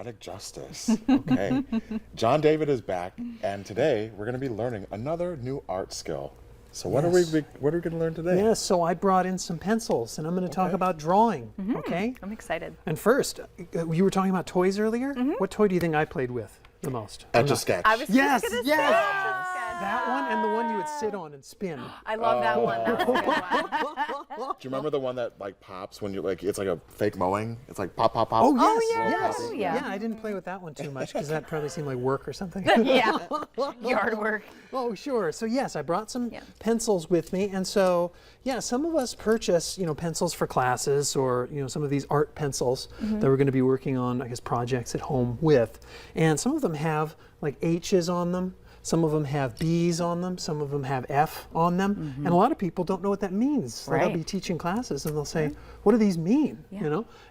poetic justice. Okay. John David is back, and today we're going to be learning another new art skill. So what are we going to learn today? Yes, so I brought in some pencils, and I'm going to talk about drawing, okay? I'm excited. And first, you were talking about toys earlier? What toy do you think I played with the most? Etch-a-Sketch. I was Yes, just gonna yes. say That one and the one you would sit on and spin. I love that one. That was a good one. Do you remember the one that like pops when you like, it's like a fake mowing? It's like pop, pop, pop. Oh, yes, yes. yes. Oh, yeah. Yeah, I didn't play with that one too much because that probably seemed like work or something. Yeah, yard work. Oh, sure. So yes, I brought some pencils with me, and so yeah, some of us purchase, pencils for classes, or some of these art pencils that we're going to be working on, I guess, projects at home with, and some of them have like H's on them. Some of them have B's on them. Some of them have F on them, and a lot of people don't know what that means. So they'll be teaching classes, and they'll say, "What do these mean?"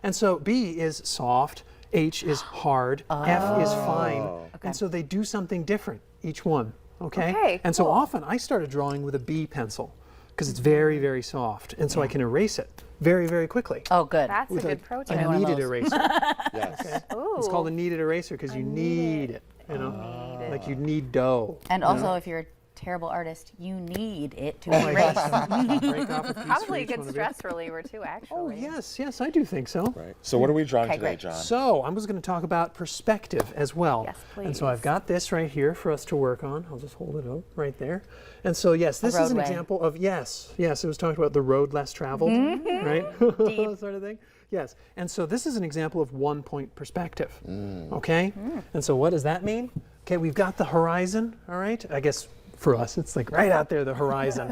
And so B is soft, H is hard, F is fine, and so they do something different each one. Okay. And so often I started drawing with a B pencil because it's very, very soft, and so I can erase it very, very quickly. Oh, good. That's a good pro tip. A kneaded eraser. Yes. It's called a kneaded eraser because you knead it. Like you knead dough. And also, if you're a terrible artist, you need it to Oh my erase. gosh, break off a piece for Probably a each good one of you. stress reliever too, Oh actually. yes, I do think so. Right. So what are we drawing today, great. John? So I was going to talk about perspective as well. Yes, And so please. I've got this right here for us to work on. I'll just hold it up right there. And so yes, this is an roadway. example of it was talking about the road less traveled, right? Sort of thing. Yes. And so this is an example of 1-point perspective. Okay? And so what does that mean? Okay, we've got the horizon, all right? I guess for us it's like right out there, the horizon,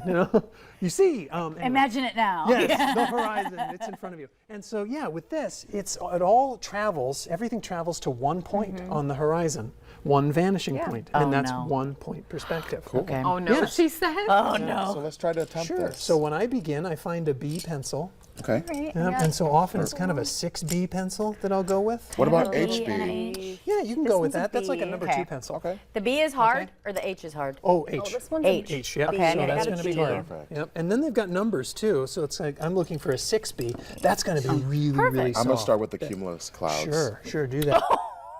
You see, anyway. Imagine it now. Yes, the horizon, it's in front of you. And so yeah, with this, it all travels, everything travels to 1 point on the horizon, one vanishing point, and Oh, that's no. 1-point perspective. Okay. Oh no, Yes. she said. Oh, So no. let's try to attempt Sure. this. So when I begin, I find a B pencil. Okay. And so often it's kind of a 6B pencil that I'll go with. What about B and HB? an H. Yeah, you can go with that. That's like a number Okay. 2 pencil. Okay. The B is hard, or the H is hard? Oh, H. This one's H. H, yep. Okay, So I that's got a going to be G. hard. Perfect. Yep. And then they've got numbers too. So it's like I'm looking for a 6B. That's going to be really, really soft. I'm going to start with the cumulus clouds. Sure, do that.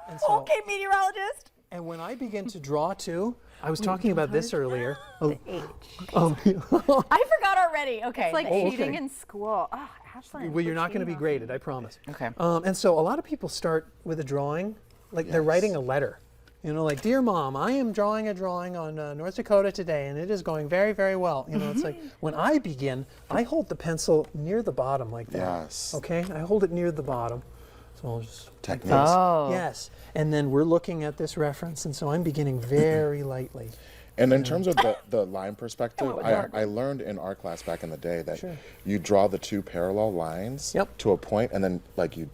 And so, Okay, meteorologist. and when I begin to draw too, I was talking about this earlier. Oh, I forgot already. Okay. It's like okay. cheating in school. Oh, Ashlyn. well, you're not going to be graded, I promise. Okay. And so a lot of people start with a drawing, like they're writing a letter. Like, dear Mom, I am drawing a drawing on North Dakota today, and it is going very, very well. It's like when I begin, I hold the pencil near the bottom like that. Yes. Okay, I hold it near the bottom. So I'll just Techniques. Oh. Yes, and then we're looking at this reference, and so I'm beginning very lightly. And in terms of the line perspective, I learned in art class back in the day that you draw the two parallel lines to a point, and then like you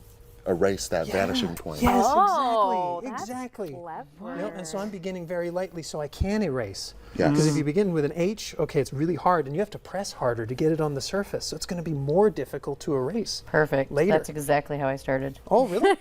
erase that vanishing point. Yes, Oh, exactly. that's clever. Yep, and so I'm beginning very lightly so I can erase. Yes. Because if you begin with an H, okay, it's really hard, and you have to press harder to get it on the surface, so it's going to be more difficult to erase. Perfect. Later. That's exactly how I started. Oh, really?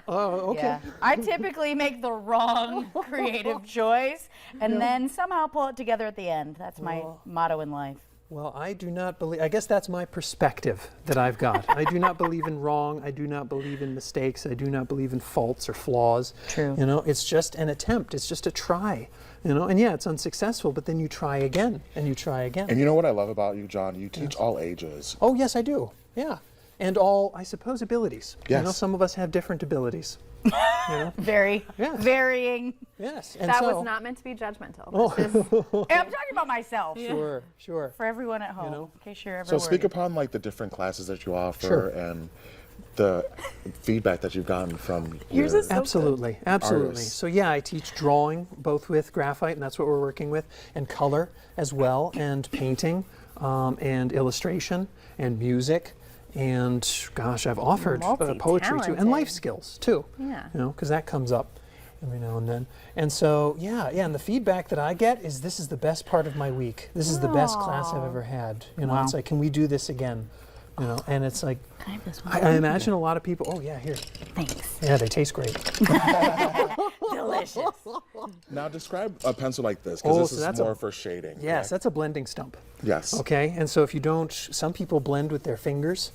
Oh, okay. Yeah. I typically make the wrong creative choice and then somehow pull it together at the end. That's my motto in life. Well, I do not believe, I guess that's my perspective that I've got. I do not believe in wrong. I do not believe in mistakes. I do not believe in faults or flaws. True. It's just an attempt. It's just a try. And yeah, it's unsuccessful, but then you try again and you try again. And you know what I love about you, John? You teach all ages. Oh, yes, I do. Yeah. And all, I suppose, abilities. Yes. Some of us have different abilities. Very varying. Yes. And That so, was not meant to be judgmental. And I'm talking about myself. Sure. For everyone at home, in case you're ever So speak worried. upon like the different classes that you offer Sure. and the feedback that you've gotten from your Absolutely. artists. So yeah, I teach drawing both with graphite, and that's what we're working with, and color as well, and painting, and illustration, and music, and gosh, I've offered poetry too, and life skills too. Yeah. Because that comes up every now and then. And so and the feedback that I get is this is the best part of my week. This is the best class I've ever had. It's like, can we do this again? And it's like, Can I have this one? I imagine a lot of people, oh yeah, here. Thanks. Yeah, they taste great. Delicious. Now describe a pencil like this, because this so is that's more for shading. Yes, correct? that's a blending stump. Yes. Okay, and so if you don't, some people blend with their fingers.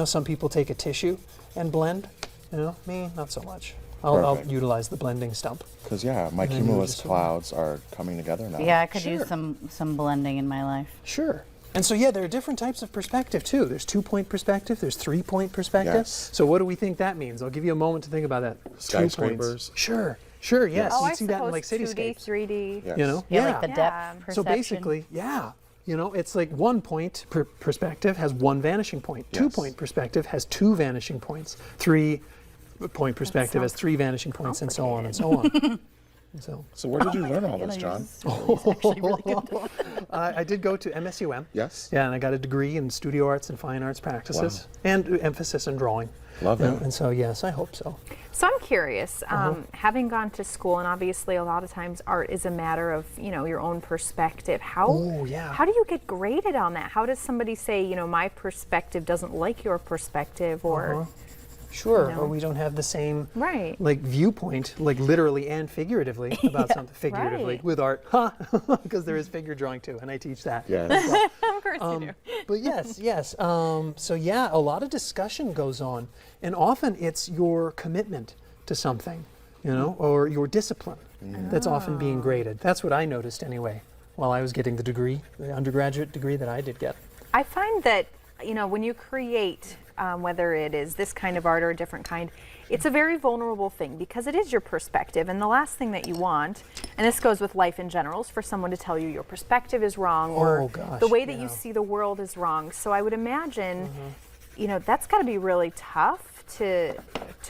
Some people take a tissue and blend. Me, not so much. I'll Perfect. utilize the blending stump. Because yeah, my then you cumulus just- clouds are coming together now. Yeah, I could Sure. use some blending in my life. Sure. And so, yeah, there are different types of perspective, too. There's 2-point perspective, there's 3-point perspective. Yes. So what do we think that means? I'll give you a moment to think about that. 2 points. Skyscrapers. Sure, sure, yes. Oh, I You'd see that in like suppose 2D, cityscapes. 3D. Yes. You know? Yeah, like the Yeah. depth So perception. basically, yeah. You know, it's like 1-point perspective has 1 vanishing point. Yes. 2-point perspective has 2 vanishing points. 3-point perspective has 3 vanishing points, and so on and so on. So where did you learn all this, John? I did go to MSUM. Yes. Yeah, and I got a degree in studio arts and fine arts practices, and emphasis in drawing. Love You know, it. and so, yes, I hope so. So I'm curious, Uh-huh. having gone to school, and obviously a lot of times art is a matter of, your own perspective. How Oh, yeah. how do you get graded on that? How does somebody say, my perspective doesn't like your perspective, or Sure, know. or we don't have the same Right. like viewpoint, like literally and figuratively about something figuratively Right. with art, because there is figure drawing too, and I teach that. Yes. of course you do. But yes. So yeah, a lot of discussion goes on, and often it's your commitment to something, or your discipline that's often being graded. That's what I noticed anyway, while I was getting the degree, the undergraduate degree that I did get. I find that, when you create, whether it is this kind of art or a different kind, it's a very vulnerable thing because it is your perspective. And the last thing that you want, and this goes with life in general, is for someone to tell you your perspective is wrong or Oh, gosh, the way that you yeah. see the world is wrong. So I would imagine, that's got to be really tough to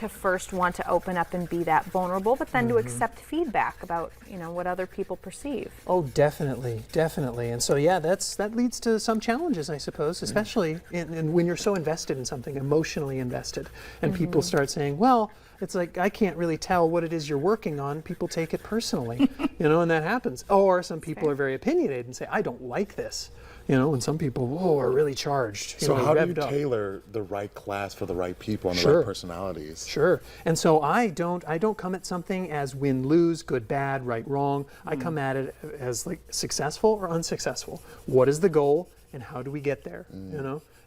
first want to open up and be that vulnerable, but then to accept feedback about, what other people perceive. Oh, definitely. And so, yeah, that leads to some challenges, I suppose, especially in when you're so invested in something, emotionally invested, and people start saying, well, it's like, I can't really tell what it is you're working on. People take it personally, and that happens. Or some people are very opinionated and say, I don't like this, and some people, are really charged. So how do you revved up. tailor the right class for the right people and the Sure. right personalities? Sure. And so I don't come at something as win, lose, good, bad, right, wrong. I come at it as like successful or unsuccessful. What is the goal and how do we get there?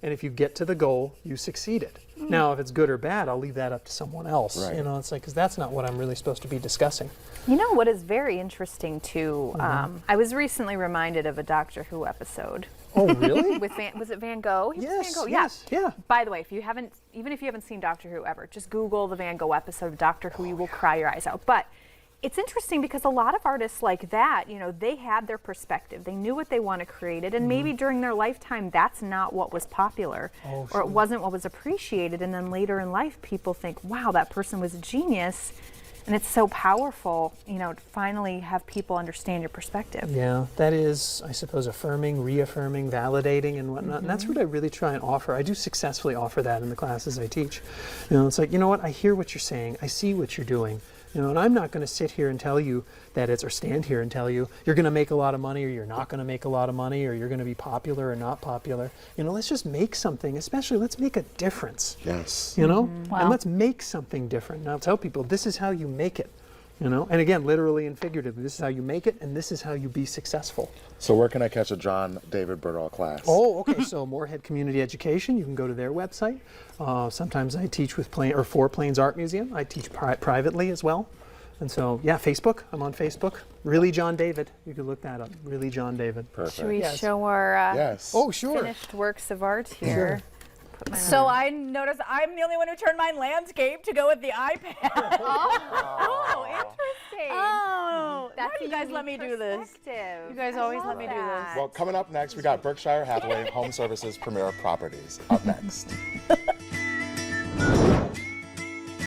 And if you get to the goal, you succeeded. Now, if it's good or bad, I'll leave that up to someone else. Right. It's like, because that's not what I'm really supposed to be discussing. What is very interesting too, I was recently reminded of a Doctor Who episode. Oh, really? With was it Van Gogh? He was Yes, Van Gogh. yes, yeah. By the way, even if you haven't seen Doctor Who ever, just Google the Van Gogh episode of Doctor Who. You will cry your eyes out. But it's interesting because a lot of artists like that, they had their perspective. They knew what they want to create, and maybe during their lifetime, that's not what was popular, Oh, or it wasn't what was appreciated. And then later in life, people think, "Wow, that person was a genius." And it's so powerful, to finally have people understand your perspective. Yeah, that is, I suppose, affirming, reaffirming, validating, and whatnot. And that's what I really try and offer. I do successfully offer that in the classes I teach. It's like, what? I hear what you're saying. I see what you're doing. And I'm not going to sit here and tell you that or stand here and tell you you're going to make a lot of money or you're not going to make a lot of money or you're going to be popular or not popular. Let's just make something, especially let's make a difference. Yes. And Wow. let's make something different. Now tell people this is how you make it. And again, literally and figuratively, this is how you make it and this is how you be successful. So where can I catch a John David Birdall class? Oh, okay. So Moorhead Community Education, you can go to their website. Sometimes I teach with for Plains Art Museum. I teach privately as well. And so, yeah, Facebook. I'm on Facebook. Really John David. You can look that up. Really John David. Perfect. Should we Yes. show our Yes. Oh, sure. finished works of art here? Put mine So on. I noticed I'm the only one who turned mine landscape to go with the iPad. Oh, interesting. Oh, That's why do you guys let me do this? perspective. You guys I always love let me do that. this. Well, coming up next, we got Berkshire Hathaway Home Services Premier Properties. Up next.